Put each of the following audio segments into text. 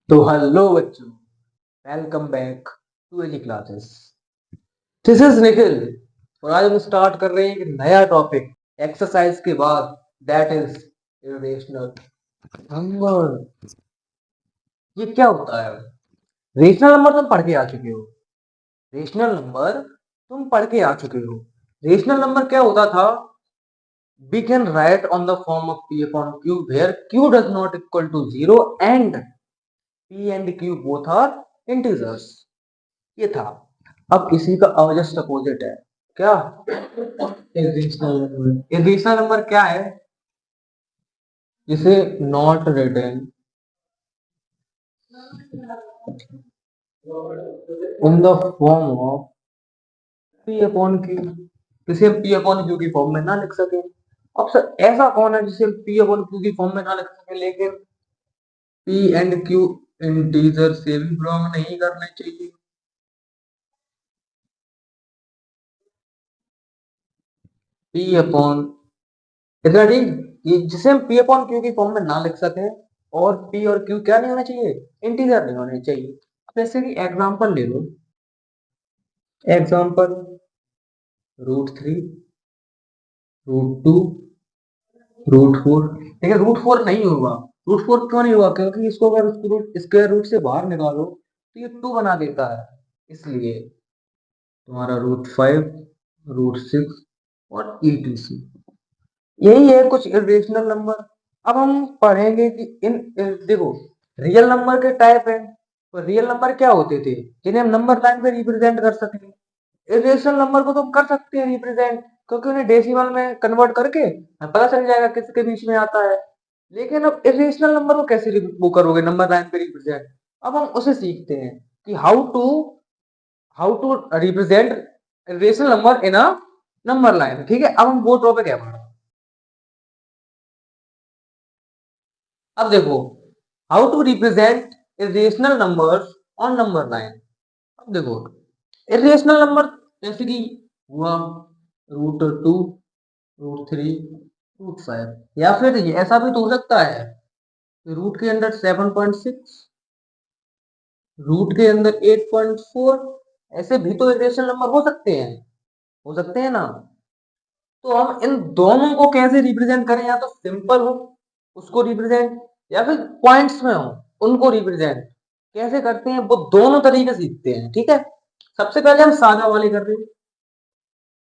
तो हेलो बच्चों, welcome back to AG classes. This is Nikhil और आज हम स्टार्ट कर रहे हैं एक नया टॉपिक एक्सरसाइज के बाद, दैट इज इरेशनल नंबर। ये क्या होता है? रेशनल नंबर तुम पढ़ के आ चुके हो। रेशनल नंबर तुम पढ़ के आ चुके हो। रेशनल नंबर क्या होता था? We can write on the form of p upon q where q does not equal to 0 and p and q both are integers। ये था। अब इसी का जस्ट अपोजिट है। क्या? Irrational number. इरेशनल नंबर क्या है? जिसे not written in the form of P upon Q, जिसे हम पी अपॉन क्यू की फॉर्म में ना लिख सके। अब सर ऐसा कौन है जिसे हम पी अपॉन क्यू की फॉर्म में ना लिख सके, लेकिन पी एंड क्यू इंटीजर से भी बिलोंग नहीं करने चाहिए? पी अपॉन, इतना ठीक। ये जिसे हम पी अपॉन क्यू की फॉर्म में ना लिख सके, और पी और क्यू क्या नहीं होना चाहिए? इंटीजर नहीं होने चाहिए। जैसे कि एग्जांपल ले लो। एग्जांपल √3, √2, √4। देखिए √4 नहीं होगा। √4 क्यों नहीं हुआ? क्योंकि इसको अगर स्क्वायर रूट से बाहर निकालो तो ये 2 बना देता है। इसलिए तुम्हारा √5, √6 और ETC, यही है कुछ इरेशनल नंबर। अब हम पढ़ेंगे कि देखो, रियल नंबर के टाइप है। तो रियल नंबर क्या होते थे जिन्हें हम नंबर लाइन पे रिप्रेजेंट कर सकें? इरेशनल नंबर को तो हम कर सकते हैं रिप्रेजेंट, क्योंकि उन्हें डेसिमल में कन्वर्ट करके हमें पता चल जाएगा किसके बीच में आता है। लेकिन अब इरेशनल नंबर को कैसे वो करोगे नंबर लाइन पे रिप्रेजेंट? अब हम उसे सीखते हैं कि how to represent irrational number in a number line. ठीक है, अब हम वो टॉपिक है हमारा। अब देखो, how to represent irrational numbers on number line. अब देखो, इरेशनल नंबर जैसे कि हुआ √2, √3, √5, या फिर ये ऐसा भी तो हो सकता है कि रूट के अंदर 7.6, रूट के अंदर 8.4। ऐसे भी तो इरेशनल नंबर हो सकते हैं। हो सकते हैं ना? तो हम इन दोनों को कैसे रिप्रेजेंट करें? या तो सिंपल हो उसको रिप्रेजेंट, या फिर पॉइंट्स में हो उनको रिप्रेजेंट। कैसे करते हैं वो दोनों तरीके सीखते हैं। ठीक है, सबसे पहले हम सादा वाले कर रहे हैं।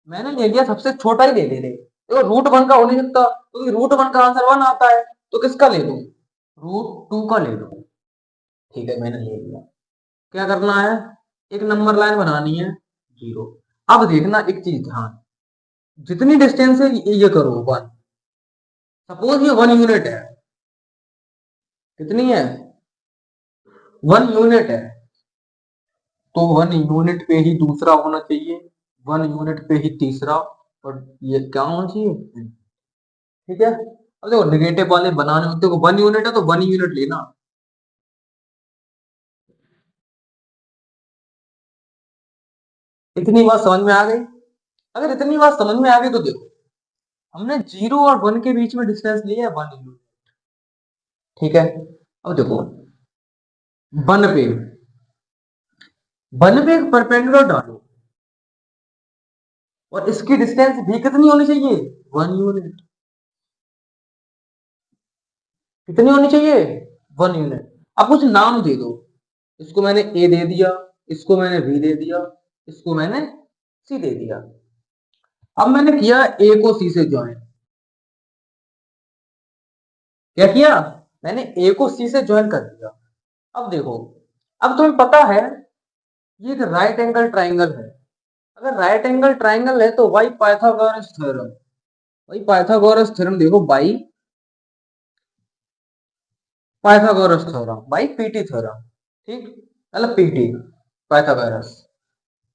मैंने ले लिया सबसे छोटा ही ले ले रहे। देखो √1 का हो नहीं सकता, क्योंकि √1 का आंसर 1 आता है। तो किसका ले लूं? √2 का ले लो। ठीक है, मैंने ले लिया। क्या करना है? एक नंबर लाइन बनानी है, 0। अब देखना एक चीज ध्यान, जितनी डिस्टेंस है ये करो 1। सपोज ये 1 यूनिट है। कितनी है? 1 यूनिट है। तो 1 यूनिट पे ही दूसरा होना चाहिए, 1 यूनिट पे ही तीसरा, और ये क्या होना चाहिए? ठीक है। अब देखो निगेटिव वाले बनाने होते को 1 यूनिट है तो 1 यूनिट लेना। इतनी बात समझ में आ गई? अगर इतनी बात समझ में आ गई तो देखो, हमने 0 और 1 के बीच में डिस्टेंस लिया है 1 यूनिट। ठीक है। अब देखो, 1 पे 1 पे एक परपेंडिकुलर डालो, और इसकी डिस्टेंस भी कितनी होनी चाहिए? 1 यूनिट। कितनी होनी चाहिए? 1 यूनिट। अब कुछ नाम दे दो। इसको मैंने ए दे दिया, इसको मैंने बी दे दिया, इसको मैंने सी दे दिया। अब मैंने किया ए को सी से ज्वाइन। क्या किया? मैंने ए को सी से ज्वाइन कर दिया। अब देखो, अब तुम्हें पता है ये एक राइट एंगल ट्राइंगल है। अगर राइट एंगल ट्राइंगल है तो वाई पाइथागोरस थ्योरम, वही पाइथागोरस थ्योरम देखो, by Pythagoras theorem by PT theorem. ठीक, मतलब पीटी पाइथागोरस।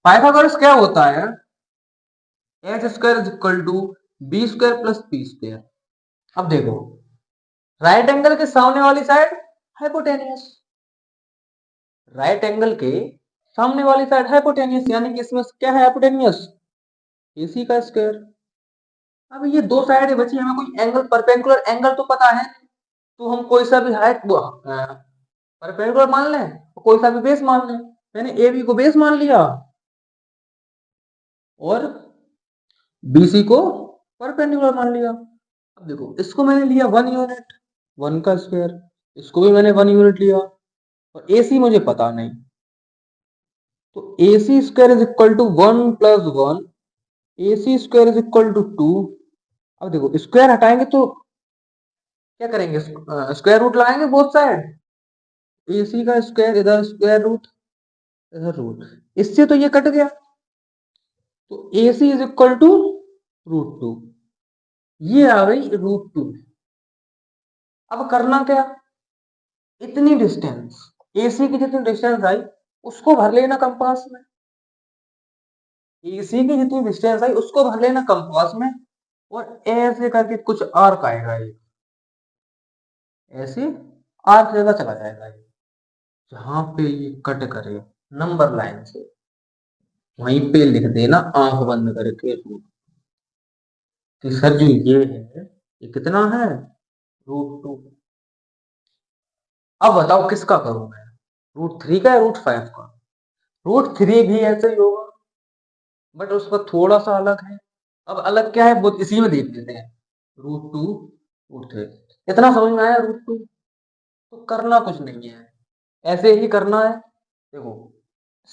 पाइथागोरस क्या होता है? H square is equal to B square plus P square. अब देखो, राइट एंगल के सामने वाली साइड हाइपोटेनियस, राइट एंगल के सामने वाली साइड हाइपोटेनियस, यानी कि इसमें क्या है? हाइपोटेनियस, एसी का स्क्वायर। अब ये दो साइड है बची, हमें कोई एंगल परपेंडिकुलर एंगल तो पता है, तो हम कोई सा भी हाइट परपेंडिकुलर मान लें तो कोई सा भी बेस मान लें। मैंने ए बी को बेस मान लिया और बीसी को परपेंडिकुलर मान लिया। अब देखो इसको मैंने लिया 1 यूनिट, 1 का स्क्वायर, इसको भी मैंने 1 यूनिट लिया और एसी मुझे पता नहीं, तो AC square is equal to 1 plus 1, AC square is equal to 2। अब देखो स्क्वायर हटाएंगे तो क्या करेंगे, स्क्वायर रूट लगाएंगे बोथ साइड, AC का स्क्वायर इधर स्क्वायर रूट इधर रूट, इससे तो ये कट गया, तो AC इज इक्वल टू √2, ये आ गई √2। अब करना क्या, इतनी डिस्टेंस AC की जितनी डिस्टेंस आई उसको भर लेना कंपास में, AC की जितनी डिस्टेंस आई उसको भर लेना कंपास में, और ऐसे करके कुछ आर्क आएगा, ये ऐसे आर्क जगह चला जाएगा, ये जहां पे ये कट करे नंबर लाइन से वहीं पे लिख देना आंख बंद करके कि सर जो ये है ये कितना है, √2। अब बताओ किसका करूं मैं, √3 का या √5 का। √3 भी ऐसे ही होगा बट उसका थोड़ा सा अलग है। अब अलग क्या है वो इसी में देख लेते हैं, √2 √3। इतना समझ में आया, √2 तो करना कुछ नहीं है, ऐसे ही करना है। देखो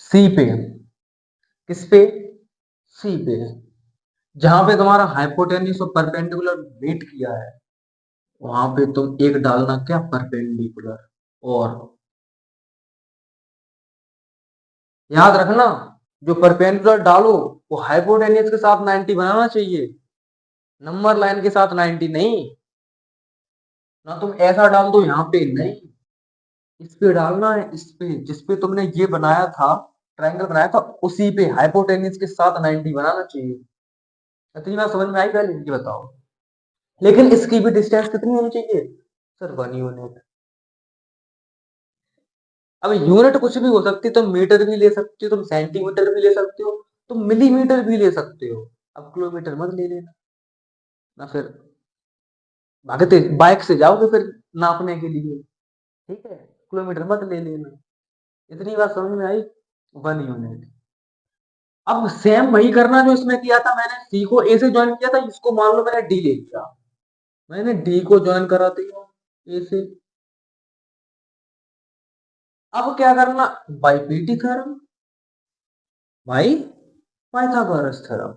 सी पे, किस पे, सी पे, जहां पे तुम्हारा हाइपोटेन्यूस और परपेंडिकुलर मीट किया है वहां पे तुम एक डालना क्या, परपेंडिकुलर। और याद रखना जो परपेंडिकुलर डालो वो हाइपोटेन्यूस के साथ 90 बनाना चाहिए, नंबर लाइन के साथ 90 नहीं। ना तुम ऐसा डाल दो यहाँ पे, नहीं, इस पे डालना है, इस पे जिस पे तुमने ये बनाया था, ट्रायंगल बनाया था उसी पे हाइपोटेन्यूस के साथ 90 बनाना चाहिए। इतनी बात समझ में आई, पहले ये बताओ। लेकिन इसकी भी डिस्टेंस कितनी होनी चाहिए, सर 1 यूनिट। अब यूनिट कुछ भी हो सकती है, तुम मीटर भी ले सकते हो, तुम सेंटीमीटर भी ले सकते हो, तुम मिलीमीटर भी ले सकते हो। अब किलोमीटर मत ले लेना, ना फिर भागते बाइक से जाओगे फिर नापने के लिए, ठीक है, किलोमीटर मत ले लेना। इतनी बात समझ में आई, 1 यूनिट। अब सेम वही करना जो इसमें किया था, मैंने सी को ए से ज्वाइन किया था, इसको मान लो मैंने डी ले लिया, मैंने डी को ज्वाइन करा दिया ए से। अब क्या करना, by PT theorem, by Pythagoras theorem.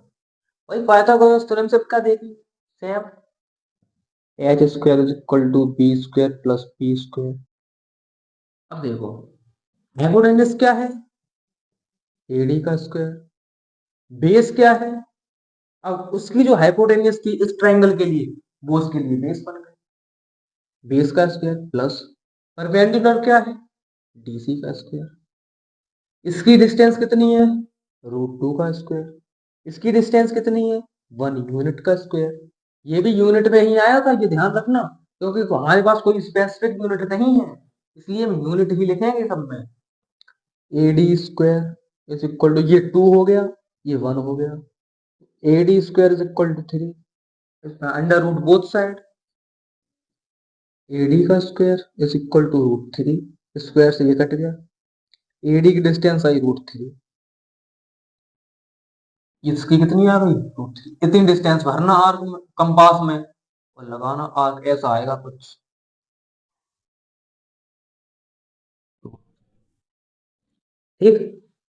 By Pythagoras theorem से क्या देखें, same H square is equal to B square plus P square. अब देखो हाइपोटेन्यूस क्या है, एडी का स्क्वायर, बेस क्या है, अब उसकी जो हाइपोटेन्यूस थी इस ट्रायंगल के लिए वो उसके लिए बेस बन गए, बेस का स्क्वायर प्लस परपेंडिकुलर क्या है, डीसी का स्क्वायर, इसकी डिस्टेंस कितनी है, √2 का स्क्वायर, इसकी डिस्टेंस कितनी है, 1 यूनिट का स्क्वायर। ये भी यूनिट में ही आया था, ये ध्यान रखना, क्योंकि हमारे पास कोई स्पेसिफिक यूनिट नहीं है, इसलिए हम यूनिट ही लिखेंगे सब में। AD square is equal to, ये 2 हो गया, ये 1 हो गया, AD square is equal to 3, under root both side, AD का square is equal to √3, square से ये कट गया, एडी की डिस्टेंस आई √3, इसकी कितनी आ गई, √3। इतनी डिस्टेंस भरना आर्क में कंपास में और लगाना आर्क, ऐसा आएगा कुछ, ठीक।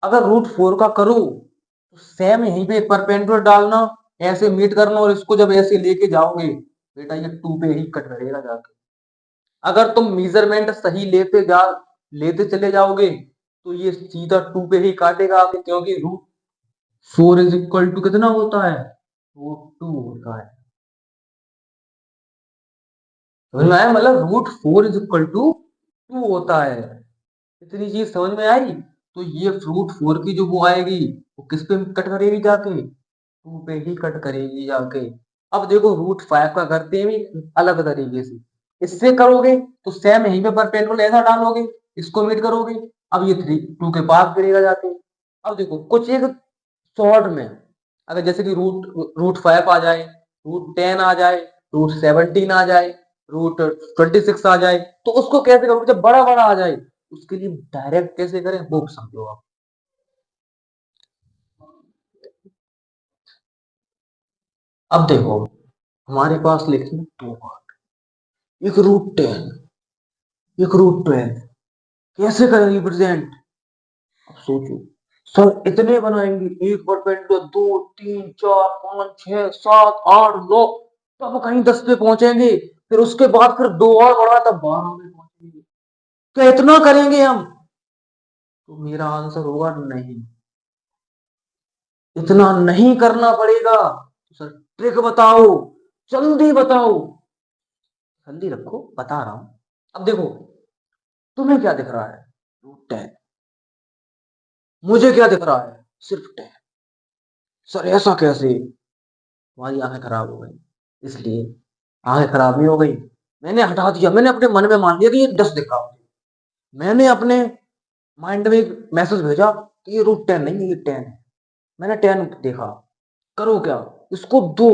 अगर √4 का करो तो सेम यहीं पे परपेंडिकुलर डालना, ऐसे मीट करना, और इसको जब ऐसे लेके जाओगे बेटा ये 2 पे ही कट करेगा जाके। अगर तुम मेजरमेंट सही लेते चले जाओगे तो ये सीधा 2 पे ही काटेगा आगे, क्योंकि √4 इज इक्वल टू कितना होता है, √2 होता है। समझ में आया, मतलब √4 इज इक्वल टू 2 होता है। इतनी चीज समझ में आई, तो ये √4 की जो वो आएगी वो किस पे कट करेगी जाके, 2 पे ही कट करेगी जाके। अब देखो √5 का करते हैं भी अलग तरीके से, इससे करोगे तो सेम यहीं पे परपेंडिकुलर ऐसा डालोगे, इसको मीट करोगे, अब ये 2 के पास गिरेगा जाके। अब देखो कुछ एक शॉर्ट में, अगर जैसे कि √5 आ जाए, √10 आ जाए, √17 आ जाए, √26 आ जाए, तो उसको कैसे करोगे, जब बड़ा बड़ा आ जाए उसके लिए डायरेक्ट कैसे करें वो समझो आप। अब देखो हमारे पास लिखे दो बार, एक √10, एक √12, कैसे करें रिप्रेजेंट? अब सोचो सर, इतने बनाएंगे, एक परपेंडिकुलर, 2 3 4 5 6 7 8 9, तब कहीं 10 पे पहुंचेंगे, फिर उसके बाद फिर दो और बढ़ा तब 12 में पहुंचेंगे। क्या इतना करेंगे हम? तो मेरा आंसर होगा नहीं, इतना नहीं करना पड़ेगा। तो सर ट्रिक बताओ, जल्दी बताओ, जल्दी रखो, बता रहा हूं। अब देखो तुम्हें क्या दिख रहा है? √10। मुझे क्या दिख रहा है? सिर्फ 10। सर ऐसा कैसे? तुम्हारी आंखें खराब हो गई, इसलिए आंखें खराब नहीं हो गई, मैंने हटा दिया, मैंने अपने मन में मान लिया कि ये 10 दिख रहा मुझे। मैंने अपने माइंड में एक मैसेज भेजा कि ये √10 नहीं है, ये 10 है। मैंने 10 देखा। करो क्या? इसको दो,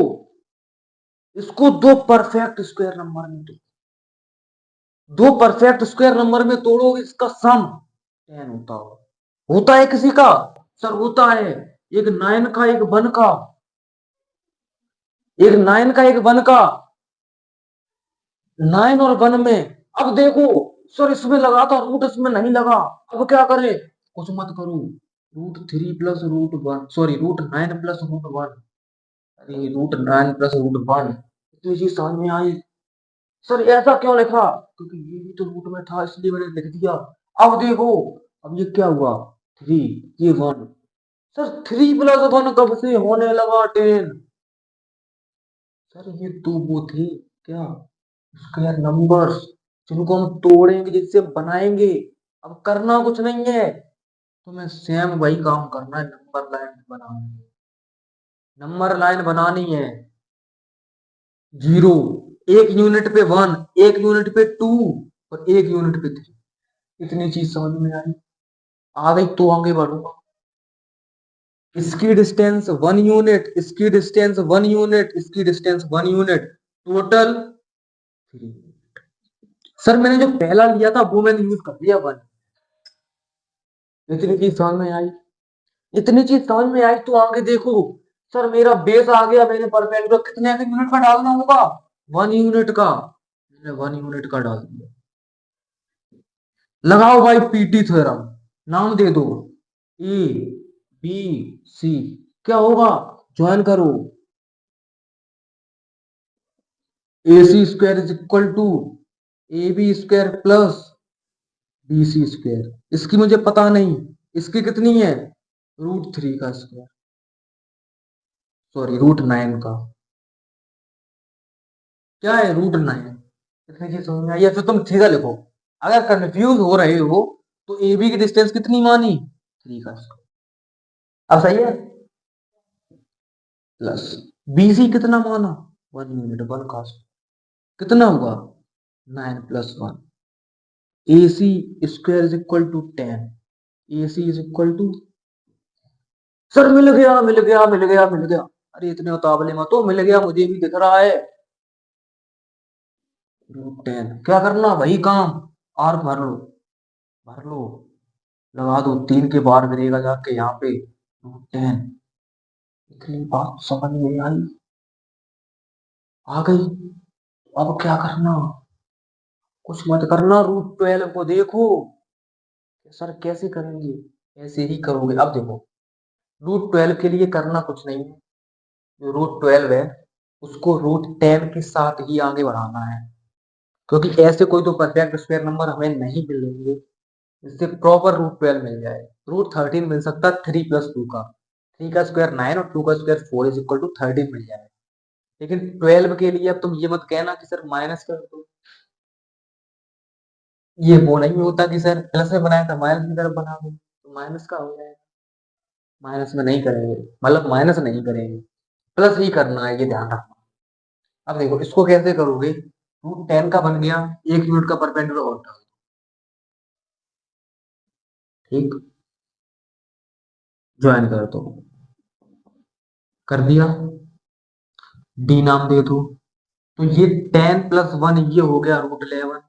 इसको दो परफेक्ट स्क्वायर नंबर में दो, दो परफेक्ट स्क्वायर नंबर में तोड़ो, इसका सम 10 होता है किसी का? सर होता है, एक 9 का, एक 1 का, एक 9 का, एक 1 का, 9 और 1 में। अब देखो सर, इसमें लगा था रूट, इसमें नहीं लगा, अब क्या करें? कुछ मत करो, √3 प्लस √1, सॉरी √9 प्लस √1, अरे √9 प्लस √1, तो ये समझ में आई। सर ऐसा क्यों लिखा? क्योंकि ये भी तो रूट में था, इसलिए मैंने लिख दिया। अब देखो, अब ये क्या हुआ? 3, ये 1। सर 3 + 1 कब से होने लगा 10? सर ये तो वो थे क्या, स्क्वायर नंबर्स, जिनको हम तोड़ेंगे, जिससे बनाएंगे। अब करना कुछ नहीं है, तुम्हें सेम वही काम करना है, नंबर लाइन बनानी है, नंबर लाइन बनानी है। 0, 1 यूनिट पे 1, 1 यूनिट पे 2, और 1 यूनिट पे 3। इतनी चीज समझ में आई, आ गई तो आगे बढ़ूंगा। इसकी डिस्टेंस 1 यूनिट, इसकी डिस्टेंस 1 यूनिट, इसकी डिस्टेंस 1 यूनिट, टोटल 3। सर मैंने जो पहला लिया था वो मैंने यूज कर लिया 1। इतनी चीज समझ में आई, इतनी चीज समझ में आई तो आगे देखो। सर मेरा बेस आ गया, मैंने परपेंडिकुलर कितने यूनिट का डालना होगा? 1 यूनिट का, मैंने 1 यूनिट का डाल दिया। लगाओ भाई पीटी थ्योरम, नाम दे दो, ए बी सी, क्या होगा? ज्वाइन करो, A C square is equal to A B square plus B C square. इसकी मुझे पता नहीं, इसकी कितनी है? √3 का स्क्वायर, सॉरी √9 का। क्या है √9? इतनी चीज समझ में आई? या फिर तुम सीधा लिखो, अगर कंफ्यूज हो रहे हो तो ए बी की डिस्टेंस कितनी मानी? 3 का स्क्वायर। अब सही है, प्लस बी सी कितना माना? 1 यूनिट, 1 का स्क्वायर, कितना हुआ? 9 + 1, A C square is equal to 10, A C is equal to, sir मिल गया, मिल गया, मिल गया, मिल गया। अरे इतने उतावले मत हो, मिल गया, मुझे भी दिख रहा है, √10। क्या करना? वही काम, आर भर लो, भर लो, लगा दो, 3 के बार गिरेगा जाके यहाँ पे, √10। इतनी बात समझ में आई, आ गई। अब क्या करना? कुछ मत करना, √12 को देखो, सर कैसे करेंगे? ऐसे ही करोगे। अब देखो √12 के लिए करना कुछ नहीं है, जो √12 है उसको √10 के साथ ही आगे बढ़ाना है, क्योंकि ऐसे कोई तो परफेक्ट स्क्वायर नंबर हमें नहीं मिलेंगे जिससे प्रॉपर √12 मिल जाए। √13 मिल सकता, 3 + 2 का, 3 का स्क्वायर 9 और 2 का स्क्वायर 4 इज इक्वल टू 13 मिल जाए। लेकिन 12 के लिए अब तुम ये मत कहना कि सर माइनस कर दो, ये वो नहीं होता कि सर प्लस में बनाया था माइनस की तरफ बना दो, तो माइनस का हो जाएगा। माइनस में नहीं करेंगे, मतलब माइनस नहीं करेंगे, प्लस ही करना है, ये ध्यान रखना। अब देखो इसको कैसे करोगे? √10 का बन गया, 1 यूनिट का परपेंडिकुलर और डाल दो, ठीक, ज्वाइन कर दो, कर दिया, डी नाम दे दो, तो ये 10 + 1 ये हो गया √11,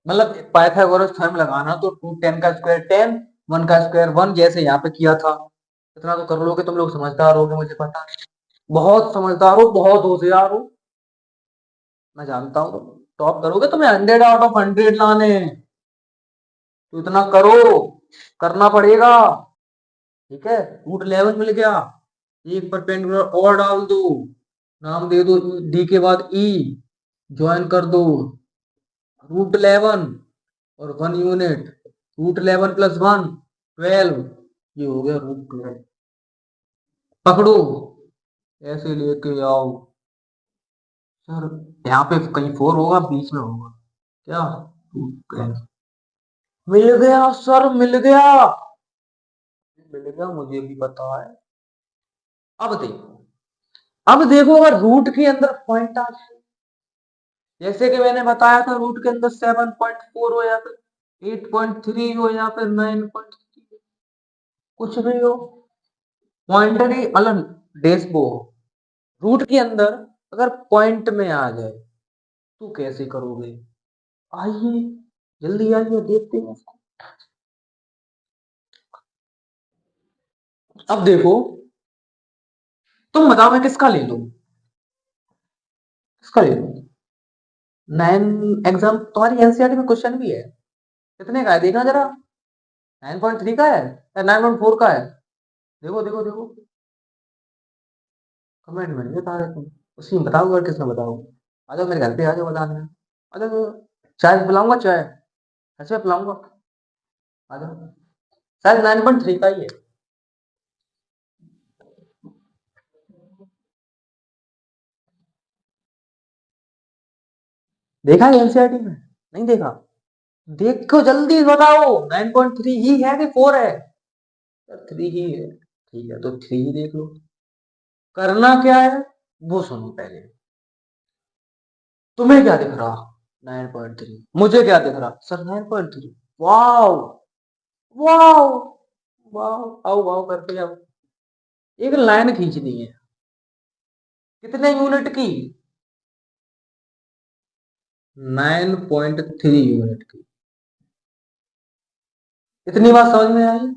मतलब पाइथागोरस थ्योरम लगाना तो 2 10 का स्क्वायर 10, 1 का स्क्वायर 1, जैसे यहाँ पे किया था। इतना तो कर लोगे, तुम लोग समझदार होगे, मुझे पता है। बहुत समझदार हो, बहुत होशियार हो, मैं जानता हूँ। टॉप करोगे, तुम्हें 100 आउट ऑफ 100 लाने हैं। तो इतना करो, करना पड़ेगा। ठीक है, रूट 11 मिल गया, एक परपेंडिकुलर और डाल दो, नाम दे दो डी के बाद ई, ज्वाइन कर दो रूट 11 और 1 यूनिट, रूट 11 + 1 12, ये हो गया रूट 12। पकड़ो, ऐसे लेके आओ। सर यहाँ पे कहीं 4 होगा, बीच में होगा क्या? रूट 12 मिल गया सर, मिल गया, मिल गया, मुझे भी पता है। अब देखो, अब देखो, अगर रूट के अंदर पॉइंट आ जाए, जैसे कि मैंने बताया था, रूट के अंदर 7.4 हो या फिर 8.3 हो या फिर 9.3, कुछ भी हो, पॉइंटर ही अलग डेस्बो हो, रूट के अंदर अगर पॉइंट में आ जाए तो कैसे करोगे? आइए, जल्दी आइए, देखते हैं इसको। अब देखो, तुम बताओ मैं किसका ले लूं, किसका ले लूं? 9 एग्जाम तुम्हारी एनसीईआरटी में क्वेश्चन भी है, कितने का है देखना जरा, 9.3 का है या 9.4 का है? देखो देखो देखो, कमेंट में नहीं बता रहे तुम, उसी में बताओ, अगर किसने बताओ। आ जाओ मेरे घर पे, आ जाओ बताने, आ जाओ, चाय पिलाऊंगा, चाय अच्छा पिलाऊंगा, आ जाओ। शायद 9.3 का ही है। देखा है एनसीईआरटी में, नहीं देखा? देखो जल्दी बताओ, 9.3 ही है कि 4 है? 3 ही है, ठीक है, तो 3 ही देख लो। करना क्या है वो सुनो पहले। तुम्हें क्या दिख रहा? 9.3। मुझे क्या दिख रहा? सर 9.3। वाओ, वाओ, वाओ, आओ वाओ करके आओ। एक लाइन खींचनी है, कितने यूनिट की? 9.3 यूनिट की। इतनी बात समझ में आई?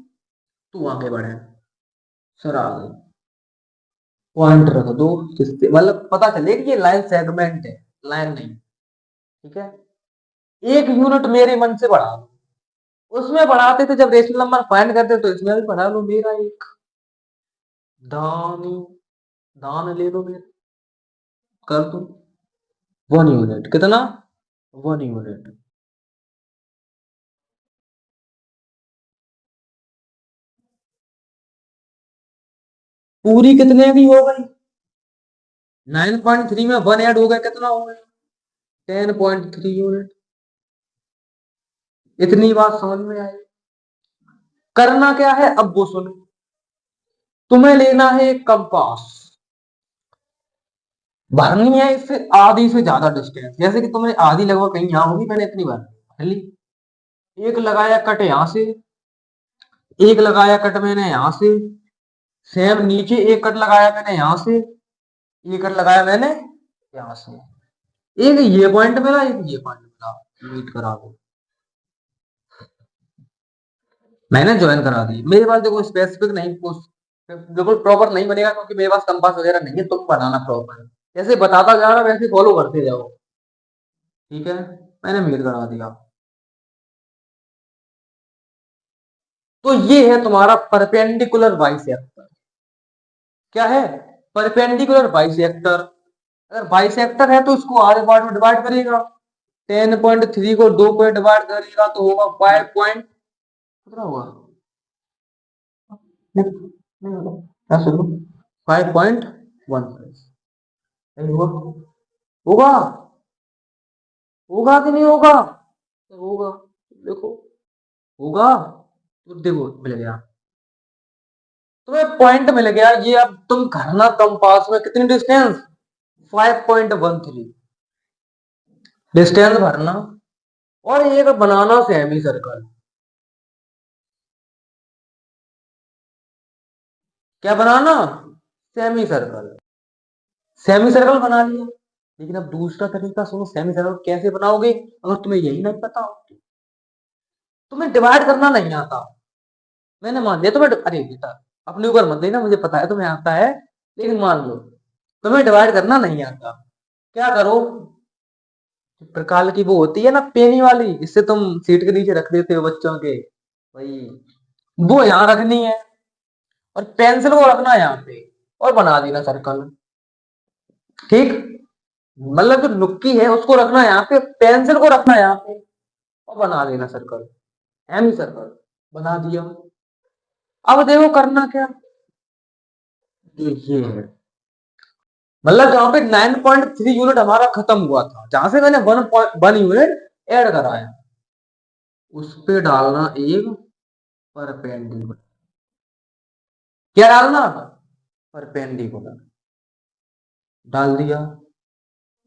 तू आगे बढ़े, सर आ गई, पॉइंट रख दो, जिससे मतलब पता चले कि ये लाइन सेगमेंट है, लाइन नहीं। ठीक है, एक यूनिट मेरे मन से बढ़ा लो, उसमें बढ़ाते थे जब रेशनल नंबर फाइंड करते, तो इसमें भी बढ़ा लो मेरा एक दान, दान ले लो मेरा, कर दो 1 यूनिट, कितना? 1 यूनिट। पूरी कितने की हो गई? 9.3 में 1 ऐड हो गया, कितना हो गया? 10.3 यूनिट। इतनी बात समझ में आई? करना क्या है अब वो सुनो। तुम्हें लेना है एक कंपास, भरनी है इससे आधी से ज्यादा डिस्टेंस, जैसे कि तुमने आधी लगभग कहीं यहां होगी, मैंने इतनी भर ली। एक लगाया कट यहां से, एक लगाया कट मैंने यहां से, सेम नीचे एक कट लगाया मैंने यहां से, एक कट लगाया मैंने यहां से, एक ये पॉइंट मिला, एक ये पॉइंट मिला, मीट करा दो। मैंने ज्वाइन करा दी, मेरे पास देखो स्पेसिफिक नहीं, बिल्कुल प्रॉपर नहीं बनेगा, क्योंकि मेरे पास कंपास वगैरह नहीं है, तुम बनाना प्रॉपर, जैसे बताता जा रहा वैसे फॉलो करते जाओ। ठीक है, मैंने मीट करा दिया। तो ये है तुम्हारा परपेंडिकुलर बाइसेक्टर। क्या है? Perpendicular bisector. अगर बाइसेक्टर है तो इसको आधे पार्ट में डिवाइड करेगा, 10.3 को 2 को डिवाइड करेगा तो होगा 5 पॉइंट, कितना होगा? क्या सुनो, 5.15 होगा, होगा, होगा कि नहीं होगा? होगा, देखो, होगा, तो देखो मिल गया, तुम्हें पॉइंट मिल गया। ये अब तुम करना कंपास में कितनी डिस्टेंस, 5.13 डिस्टेंस भरना, और एक बनाना सेमी सर्कल। क्या बनाना? Semi circle. सेमी सर्कल बना लिया, लेकिन अब दूसरा तरीका सुनो, सेमी सर्कल कैसे बनाओगे अगर तुम्हें यही नहीं पता हो? तुम्हें डिवाइड करना नहीं आता, मैंने मान लिया तुम्हें, अरे बेटा अपने ऊपर मत देना, मुझे पता है तुम्हें आता है, लेकिन मान लो तुम्हें डिवाइड करना नहीं आता। क्या करो, प्रकार की वो होती है ना पेनी वाली, इससे तुम सीट के नीचे रख देते हो बच्चों के, वही वो यहाँ रखनी है, और पेंसिल को रखना है यहाँ पे, और बना देना सर्कल। ठीक, मतलब जो नुक्की है उसको रखना है यहाँ पे, पेंसिल को रखना है यहाँ पे, और बना देना सर्कल, एम सर्कल बना दिया। अब देखो करना क्या, ये है, मतलब जहां पे 9.3 यूनिट हमारा खत्म हुआ था, जहां से मैंने 1 यूनिट ऐड कराया, उस पे डालना एक परपेंडिकुलर। क्या डालना, परपेंडिकुलर, डाल दिया।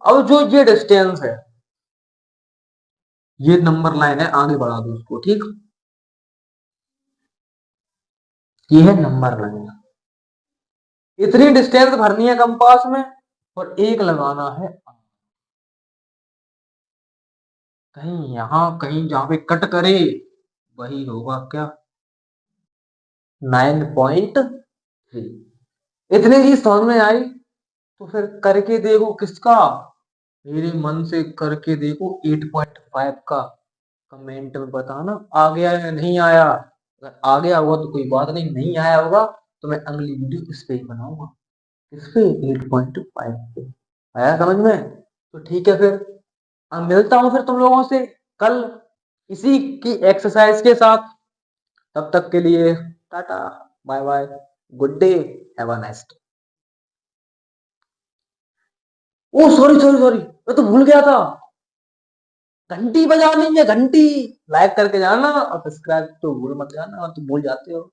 अब जो ये डिस्टेंस है, ये नंबर लाइन है, आगे बढ़ा दो उसको। ठीक, ये है नंबर लाइन, इतनी डिस्टेंस भरनी है कंपास में, और एक लगाना है कहीं यहां, कहीं जहां पे कट करे वही होगा क्या, 9.3। इतनी चीज समझ में आई, तो फिर करके देखो किसका, मेरे मन से करके देखो 8.5 का, कमेंट में बताना आ गया या नहीं आया। अगर आ गया होगा तो कोई बात नहीं, नहीं आया होगा तो मैं अगली वीडियो इस पे ही बनाऊंगा, इस पे 8.5 पे। आया समझ में? तो ठीक है फिर, अब मिलता हूँ फिर तुम लोगों से कल इसी की एक्सरसाइज के साथ। तब तक के लिए tata, bye bye, good day, have a nice day. Oh sorry sorry sorry, मैं तो भूल गया था, घंटी बजानी है, घंटी। लाइक करके जाना और सब्सक्राइब तो भूल मत जाना, और तो भूल जाते हो।